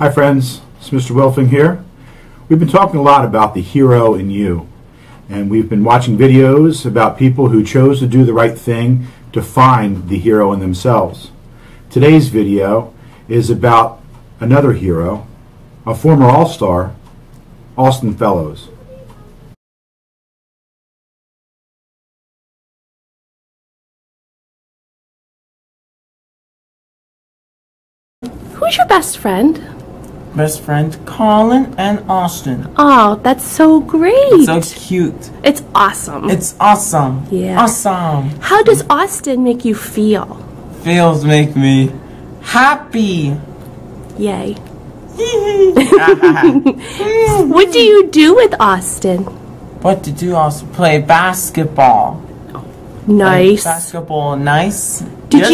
Hi friends, it's Mr. Wilfing here. We've been talking a lot about the hero in you, and we've been watching videos about people who chose to do the right thing to find the hero in themselves. Today's video is about another hero, a former All-Star, Austin Fellows. Who's your best friend? Best friend, Colin and Austin. Oh, that's so great. It's so cute. It's awesome. It's awesome. Yeah. Awesome. How does Austin make you feel? Feels make me happy. Yay. What do you do with Austin? What to do? Also play basketball. Nice. Play basketball, nice. Did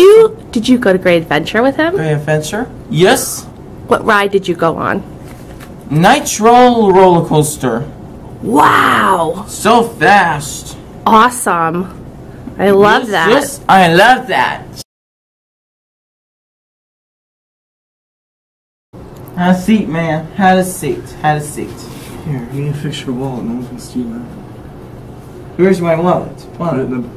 you go to Great Adventure with him? Great Adventure? Yes. What ride did you go on? Nitro roller coaster. Wow. So fast. Awesome. I love that. Yes, I love that. Have a seat, man. Have a seat. Have a seat. Here, you need to fix your wallet. No one can steal that. Where's my wallet?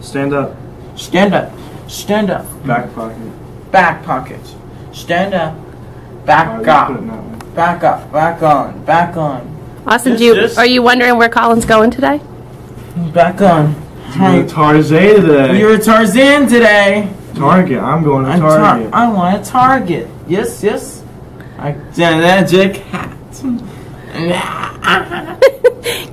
Stand up. Stand up. Stand up. Back pocket. Back pocket. Stand up. Back up. Put it that way. Back up. Back on. Back on. Austin, Yes. are you wondering where Colin's going today? Back on. You're a Tarzan today. You're a Tarzan today. Target. I'm going to Target. I want a Target. Yes, yes. I magic hat.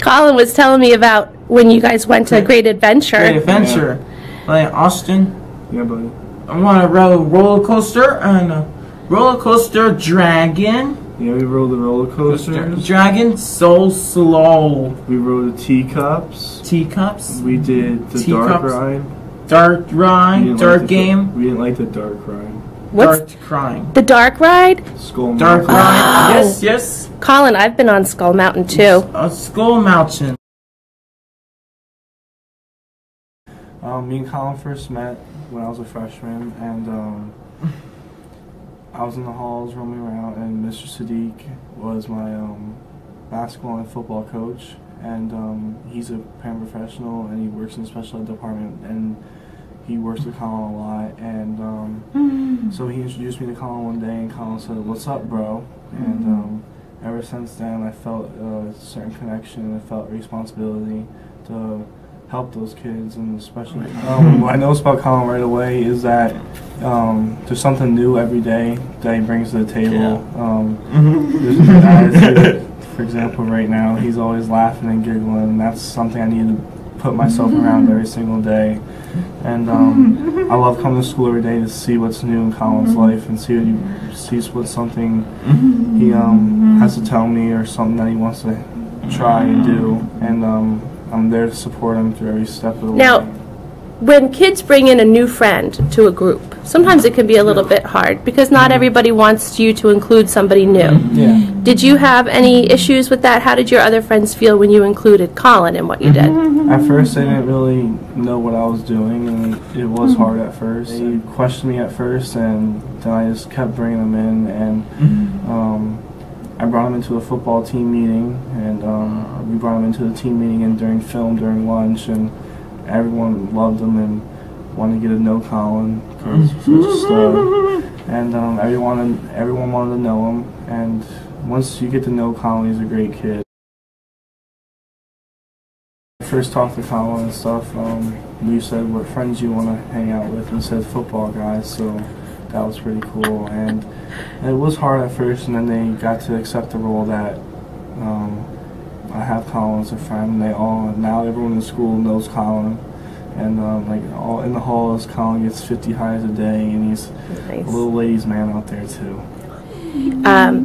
Colin was telling me about when you guys went to Great Adventure. Great Adventure. Like Austin. Yeah, buddy. I want to roll a roller coaster and a roller coaster dragon. Yeah, we rode the roller coasters. Dragon so slow. We rode the teacups. Teacups. We did the Teacups. dark ride. Dark ride. Dark game. We didn't like the dark ride. What's Dark crying. the dark ride? Skull Dark Mountain. ride. Yes, yes. Colin, I've been on Skull Mountain too. A Skull Mountain. Me and Colin first met when I was a freshman, and I was in the halls roaming around, and Mr. Sadiq was my basketball and football coach, and he's a paraprofessional, and he works in the special ed department, and he works with Colin a lot, and so he introduced me to Colin one day, and Colin said, "What's up, bro?" And ever since then, I felt a certain connection, I felt responsibility to help those kids, and especially what I noticed about Colin right away is that there's something new every day that he brings to the table. There's a good attitude. For example, right now he's always laughing and giggling, and that's something I need to put myself around every single day. And I love coming to school every day to see what's new in Colin's life and see what something he has to tell me, or something that he wants to try and do, and I'm there to support him through every step of the way. Now, when kids bring in a new friend to a group, sometimes it can be a little bit hard because not everybody wants you to include somebody new. Yeah. Did you have any issues with that? How did your other friends feel when you included Colin in what you did? At first, they didn't really know what I was doing, and it was hard at first. They questioned me at first, and then I just kept bringing them in, and I brought them into a football team meeting, and we brought them into the team meeting and during film, during lunch, and everyone loved him and wanted to get to know Colin, because he's such a star. And everyone wanted to know him, and once you get to know Colin, he's a great kid. I first talked to Colin and stuff, we said what friends you want to hang out with, and he said football guys, so that was pretty cool. And it was hard at first, and then they got to accept the role that I have Colin as a friend. Now everyone in school knows Colin, and all in the halls, Colin gets 50 highs a day, and he's Nice. a little ladies' man out there too.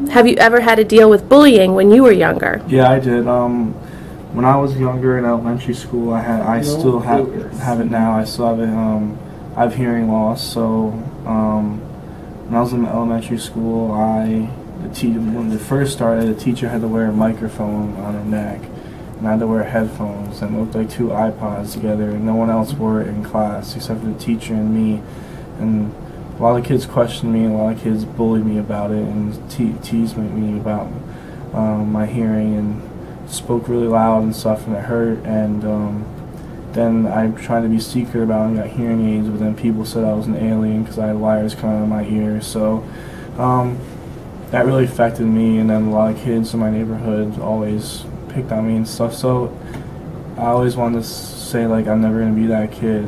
Have you ever had to deal with bullying when you were younger? Yeah, I did. When I was younger in elementary school, I still have it now. I still have it. I have hearing loss, so when I was in elementary school, when it first started, the teacher had to wear a microphone on her neck, and I had to wear headphones, and it looked like two iPods together, and no one else wore it in class except for the teacher and me. And a lot of kids questioned me, a lot of kids bullied me about it and teased me about my hearing and spoke really loud and stuff, and it hurt. And then I tried to be secret about it and got hearing aids, but then people said I was an alien because I had wires coming out of my ears. So that really affected me, and then a lot of kids in my neighborhood always picked on me and stuff. So I always wanted to say, like, I'm never going to be that kid.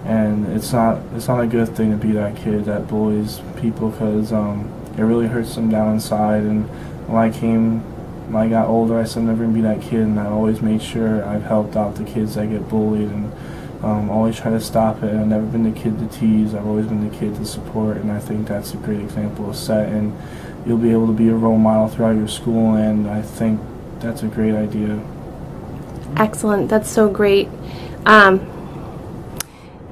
And it's not a good thing to be that kid that bullies people, because it really hurts them down inside. And when I got older, I said I'm never going to be that kid, and I always made sure I've helped out the kids that get bullied, and always try to stop it. I've never been the kid to tease, I've always been the kid to support, and I think that's a great example to set, and you'll be able to be a role model throughout your school, and I think that's a great idea. Excellent. That's so great.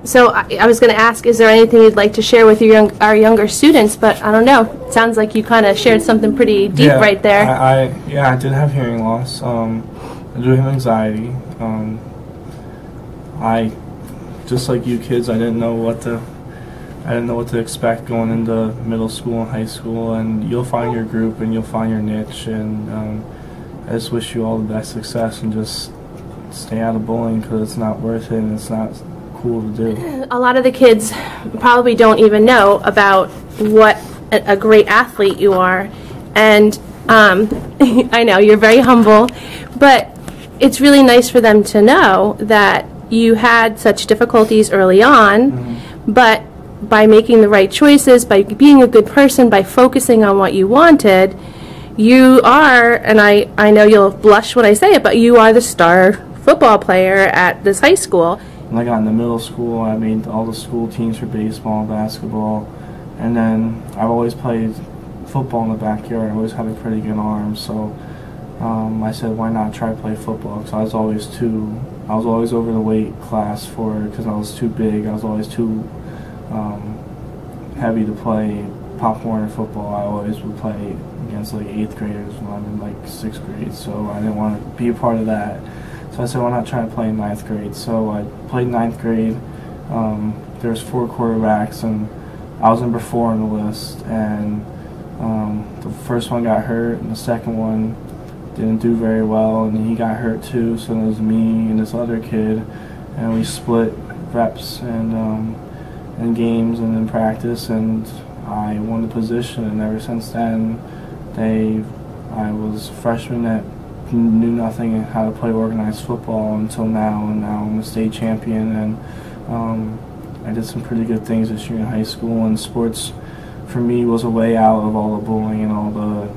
So I was going to ask, is there anything you'd like to share with our younger students? But I don't know. It sounds like you kind of shared something pretty deep right there. I did have hearing loss. I do have anxiety. I, just like you kids, I didn't know what to expect going into middle school and high school. And you'll find your group and you'll find your niche. And I just wish you all the best success, and just stay out of bullying, because it's not worth it and it's not cool to do. A lot of the kids probably don't even know about what a great athlete you are, and I know you're very humble, but it's really nice for them to know that you had such difficulties early on, but by making the right choices, by being a good person, by focusing on what you wanted, you are, and I know you'll blush when I say it, but you are the star football player at this high school. When I got into middle school, I made all the school teams for baseball and basketball, and then I've always played football in the backyard. I always had a pretty good arm, so I said, why not try to play football? Because I was always over the weight class because I was too big. I was always too heavy to play Pop Warner football. I always would play against like 8th graders when I'm in like 6th grade, so I didn't want to be a part of that. So I said, why not try to play in 9th grade? So I played 9th grade. There's 4 quarterbacks, and I was number 4 on the list. And the first one got hurt, and the second one didn't do very well, and he got hurt too. So it was me and this other kid, and we split reps and games and in practice, and I won the position. And ever since then, I was a freshman that knew nothing how to play organized football until now, and now I'm a state champion, and I did some pretty good things this year in high school, and sports for me was a way out of all the bullying and all the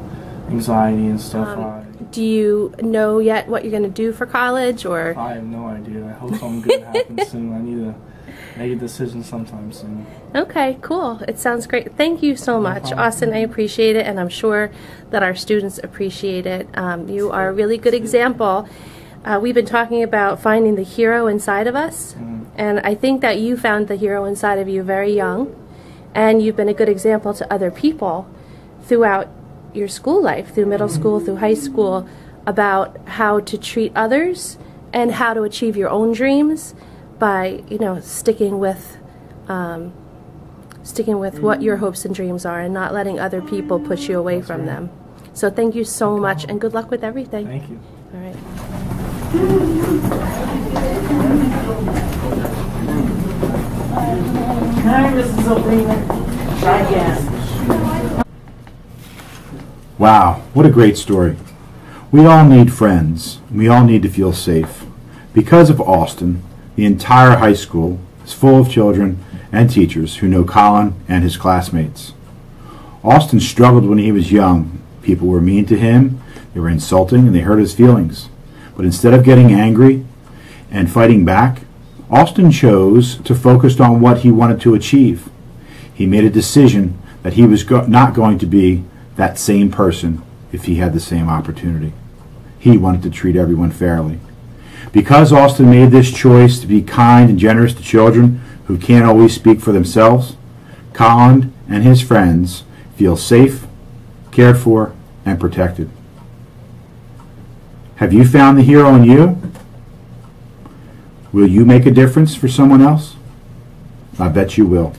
anxiety and stuff. Do you know yet what you're going to do for college, or? I have no idea. I hope something good happens soon. I need to make a decision sometime soon. Okay, cool. It sounds great. Thank you so much, Austin. I appreciate it, and I'm sure that our students appreciate it. You are a really good example. We've been talking about finding the hero inside of us, and I think that you found the hero inside of you very young, and you've been a good example to other people throughout your school life, through middle school, through high school, about how to treat others and how to achieve your own dreams by, sticking with what your hopes and dreams are, and not letting other people push you away from them. So thank you so much, and good luck with everything. Thank you. All right. Hi, Mrs. O'Brien. Try again. Wow, what a great story. We all need friends. We all need to feel safe. Because of Austin, the entire high school is full of children and teachers who know Colin and his classmates. Austin struggled when he was young. People were mean to him, they were insulting, and they hurt his feelings. But instead of getting angry and fighting back, Austin chose to focus on what he wanted to achieve. He made a decision that he was not going to be that same person if he had the same opportunity. He wanted to treat everyone fairly. Because Austin made this choice to be kind and generous to children who can't always speak for themselves, Colin and his friends feel safe, cared for, and protected. Have you found the hero in you? Will you make a difference for someone else? I bet you will.